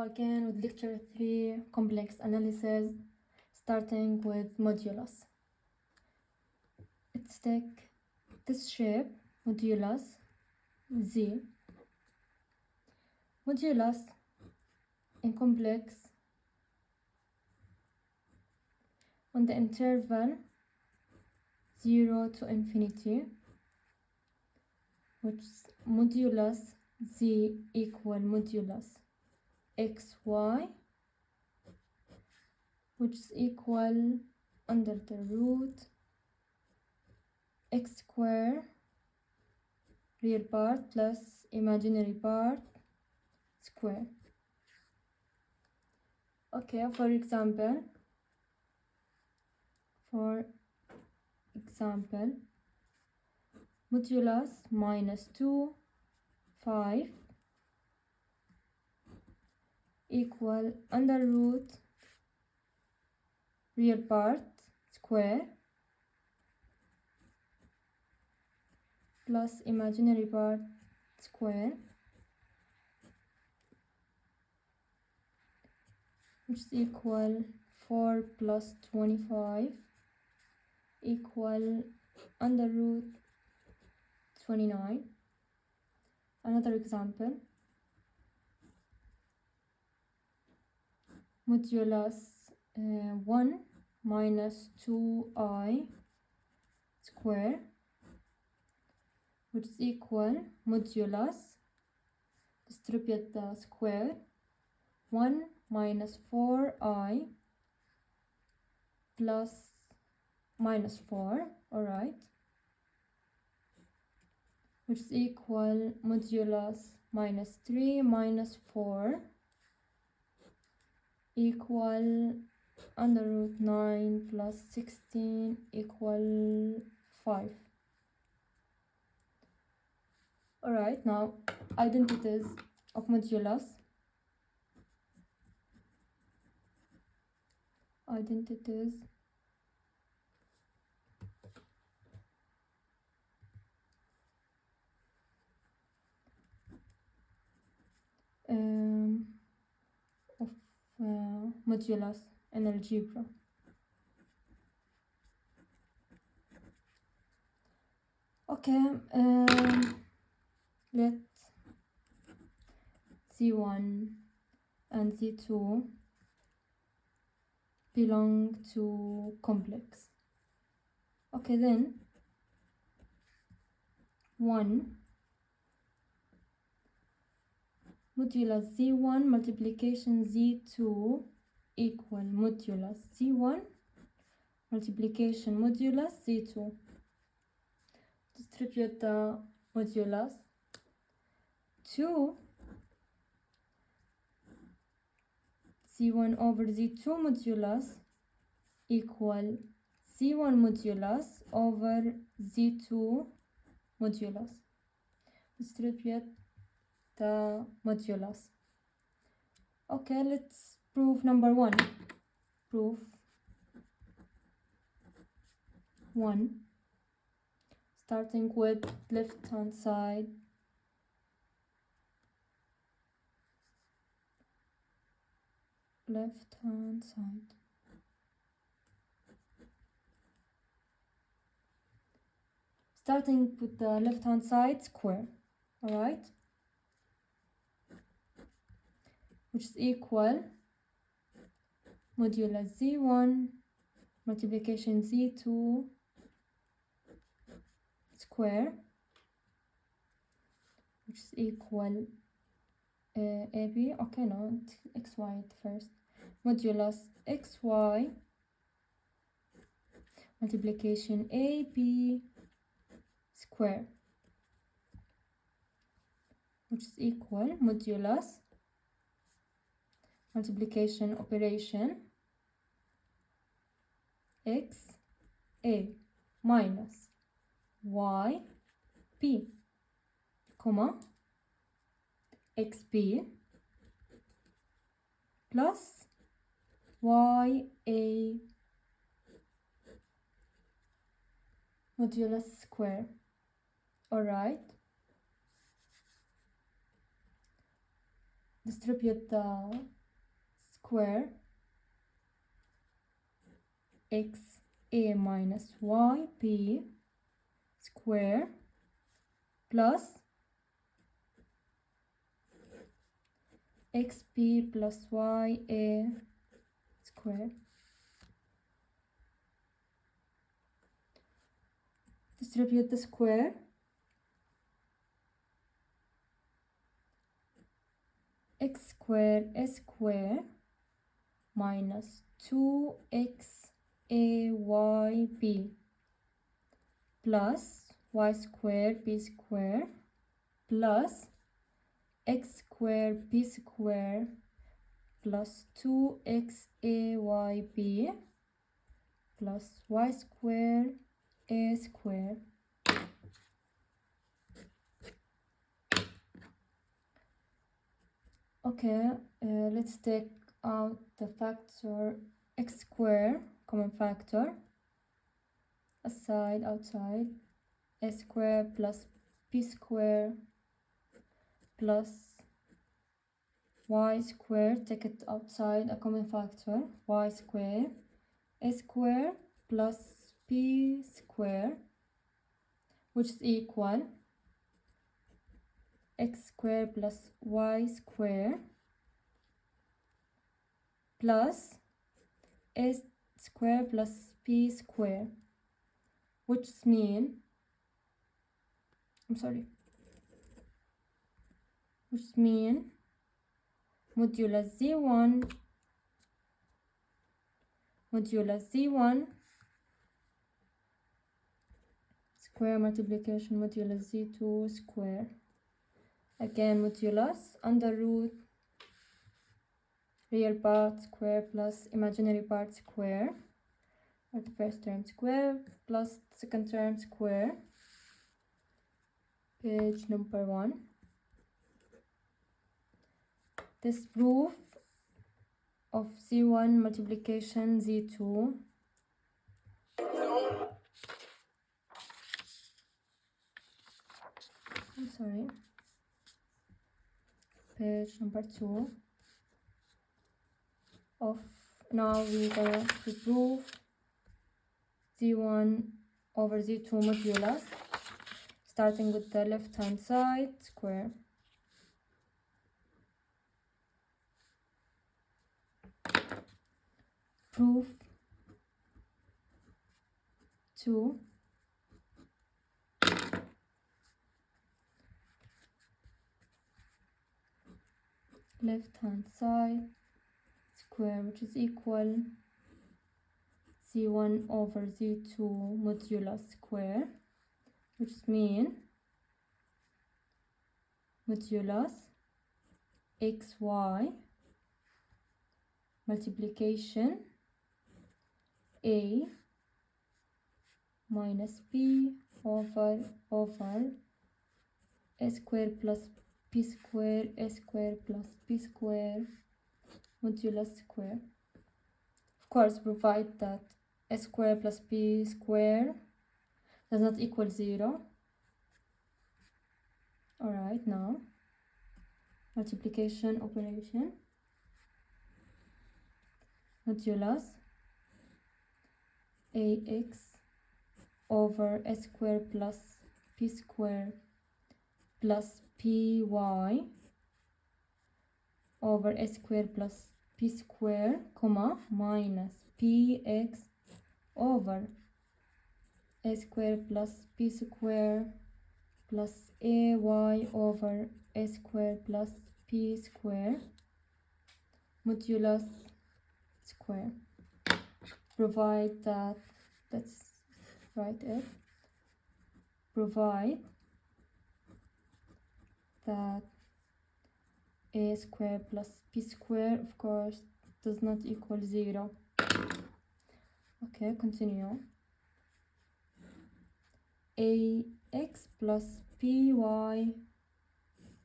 Again with lecture 3, complex analysis, starting with modulus. Let's take this shape, modulus z. Modulus in complex on the interval 0 to infinity, which modulus z equal modulus xy, which is equal under the root x square real part plus imaginary part square. Okay, for example, modulus minus 2, 5 equal under root real part square plus imaginary part square, which is equal 4 plus 25 equal under root 29. Another example, modulus 1 minus 2i square, which is equal modulus, distribute the square, 1 minus 4i plus minus 4, alright, which is equal modulus minus 3 minus 4 equal under root 9 plus 16 equal 5. Alright, now identities of modulus. Identities of modulus in algebra. Okay, let Z1 and Z2 belong to complex. Okay, then 1 modulus Z1 multiplication Z2 equal modulus Z1 multiplication modulus Z2. Distribute the modulus. 2 Z1 over Z2 modulus equal Z1 modulus over Z2 modulus. Distribute the modulus. Okay, let's prove number 1. Proof 1. Starting with left hand side. Left hand side. Starting with the left hand side square, alright, which is equal modulus Z1 multiplication Z2 square, which is equal AB, okay, no, XY at first, modulus XY multiplication AB square, which is equal modulus multiplication operation X A minus Y P, comma XP plus YA modulus square. Alright, distribute the square x a minus y b square plus xp plus y a square. Distribute the square. X square a square minus 2x a y b plus y square b square plus x square b square plus 2x a y b plus y square a square. Okay, let's take out the factor x square, common factor, aside, outside, a square plus b square plus y square, take it outside, a common factor, y square, a square plus b square, which is equal x square plus y square plus a square plus b square, which means modulus z1 square multiplication modulus z2 square. Again, modulus under root real part square plus imaginary part square, or the first term square plus second term square. Page number 1. This proof of z1 multiplication z2 page number 2 of, now we're going to prove z1 over z2 modulus, starting with the left hand side square. Proof 2. Left hand side square, which is equal z1 over z2 modulus square, which means modulus xy multiplication a minus b over a square plus b square, a square plus b square modulus square. Of course, provide that a square plus b square does not equal 0. Alright, now multiplication operation. Modulus ax over a square plus b square plus py over a square plus b square, comma, minus px over a square plus b square plus ay over a square plus b square modulus square. Provide that, let's write it, provide that a square plus b square, of course, does not equal 0. Okay, continue. Ax plus by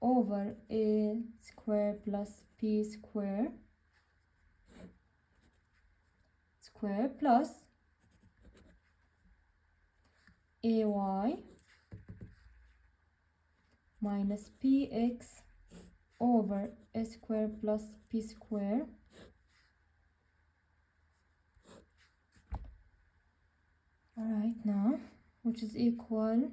over a square plus b square plus ay minus px over a square plus b square alright now, which is equal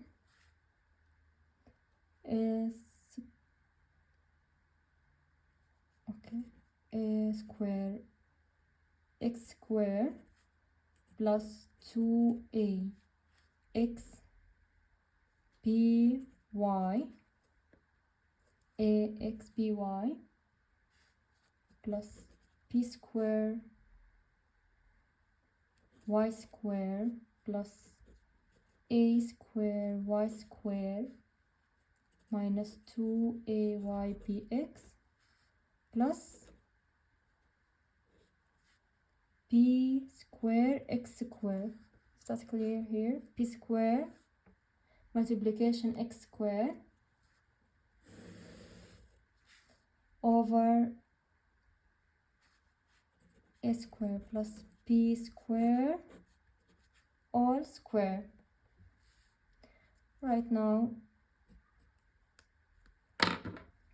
a square x square plus 2a x b y a x b y plus p square y square plus a square y square minus 2aypx plus p square x square. Is that clear here? P square multiplication x square over a square plus p square all square. Right now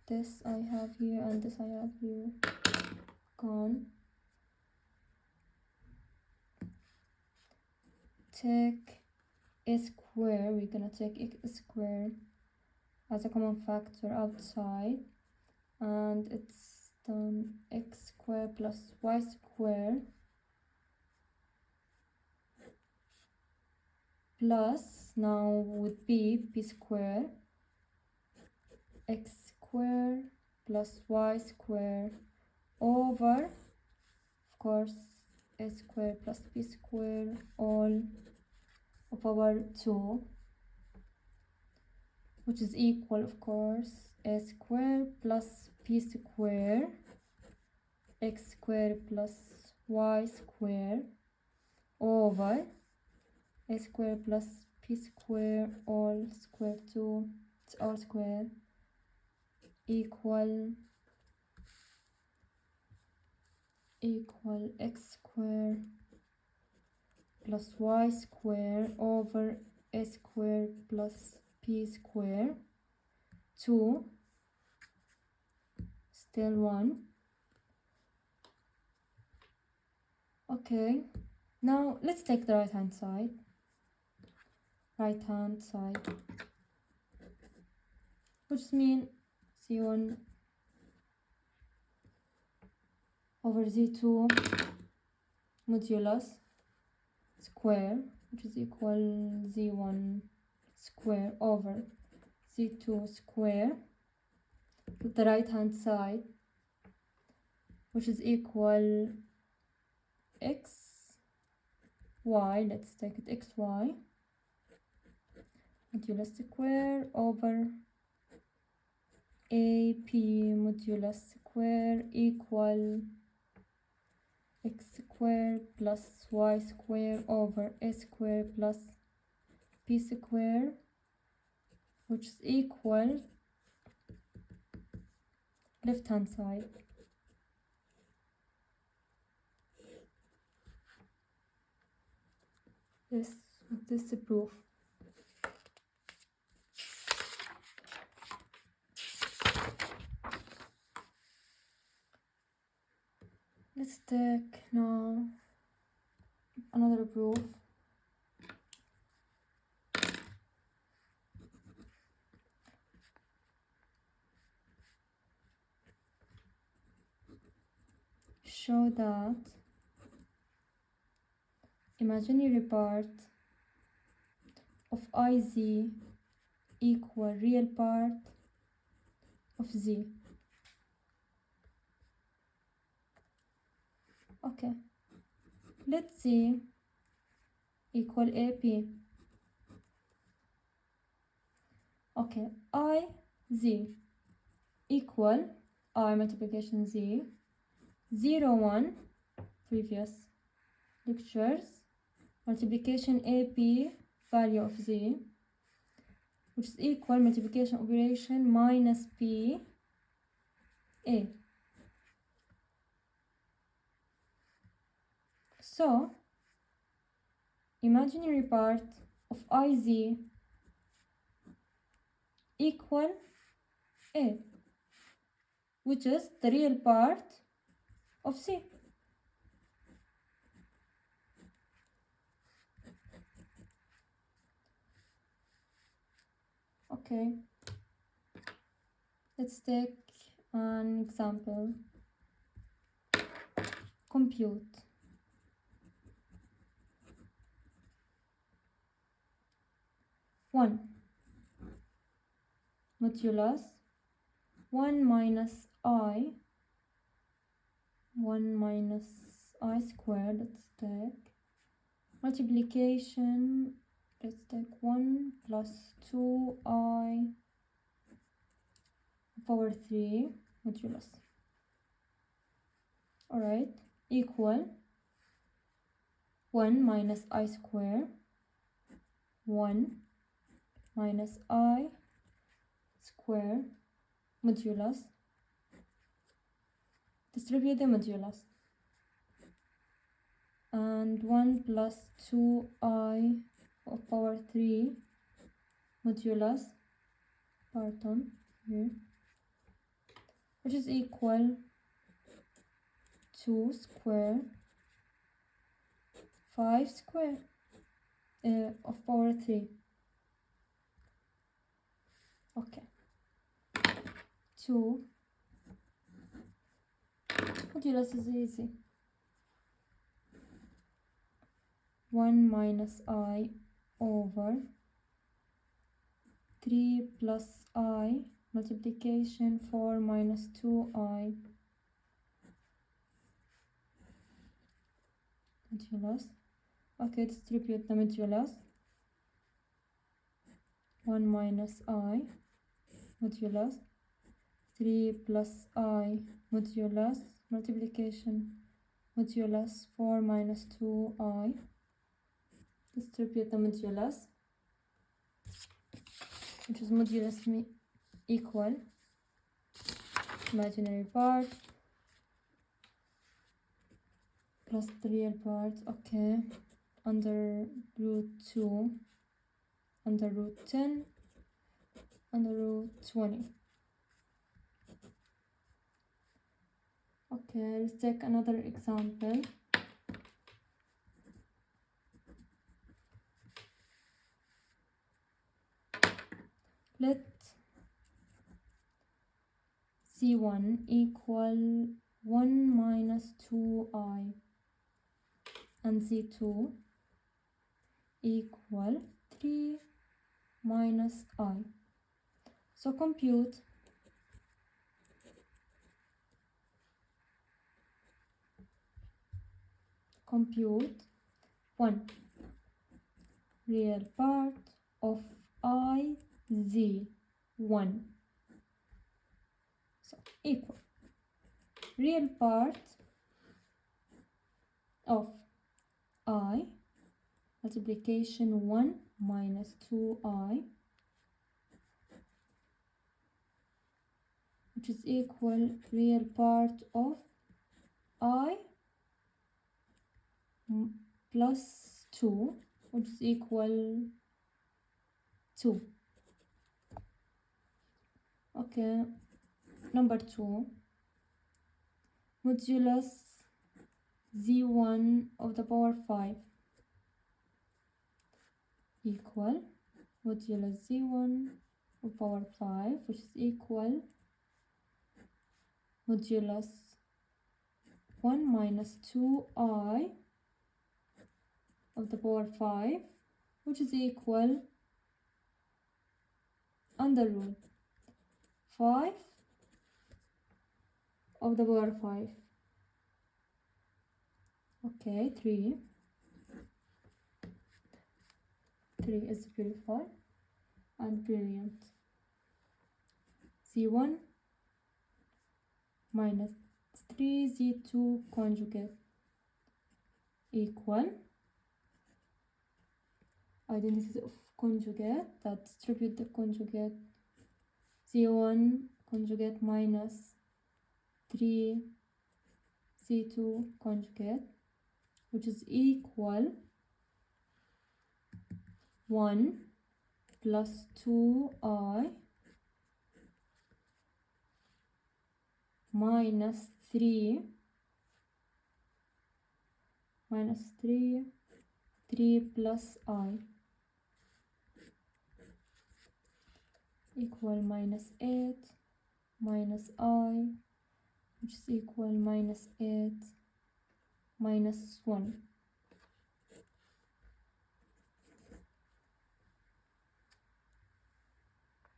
this I have here and this I have here gone. Take a square, we're gonna take x square as a common factor outside, and it's done x square plus y square plus, now would be p square x square plus y square over, of course, a square plus p square all power 2, which is equal, of course, a square plus p square x square plus y square over a square plus p square all square 2, it's all square, equal x square plus y square over a square plus p square 2, still 1. Okay, now let's take the right hand side, which means z1 over z2 modulus square, which is equal z1 square over z2 square to the right hand side, which is equal x y, let's take it xy modulus square over ap modulus square equal x square plus y square over a square plus p square, which is equal left hand side. This is the proof. Let's take now another proof. Show that imaginary part of iz equal real part of z. Okay, let's see equal ap. Okay, I z equal I multiplication z 0 1 previous lectures multiplication ap value of z, which is equal multiplication operation minus p a. So imaginary part of iz equal a. which is the real part of C. Okay, let's take an example. Compute. One modulus 1 minus I squared, let's take multiplication, let's take 1 plus 2I power 3 modulus. Alright, equal 1 minus I square, 1 minus I square modulus, distribute the modulus, and 1 plus 2I of power 3 modulus, pardon, here, which is equal 2 square 5 square of power 3. Okay, 2 modulus is easy. 1 minus I over 3 plus I multiplication 4 minus 2I modulus. Okay, distribute the modulus. 1 minus I modulus 3 plus I modulus multiplication modulus 4 minus 2I, distribute the modulus, which is modulus equal imaginary part plus the real part. Okay, under root 2 under root 10 under root 20. Okay, let's take another example. Let C1 equal 1 minus 2I and C2 equal 3 minus I. So compute one real part of I Z1. So equal real part of I multiplication 1 minus 2I, which is equal real part of I plus 2, which is equal 2. Okay, number 2, modulus Z1 of the power 5 equal modulus Z1 of power 5, which is equal modulus 1 minus 2I of the power 5, which is equal under root 5 of the power 5. Okay, 3 is beautiful and brilliant. Z1 minus 3 Z2 conjugate equal identities of conjugate that distribute the conjugate. Z1 conjugate minus 3 Z2 conjugate, which is equal 1 plus 2I minus 3 plus I equal minus 8 minus I, which is equal minus 8 minus 1.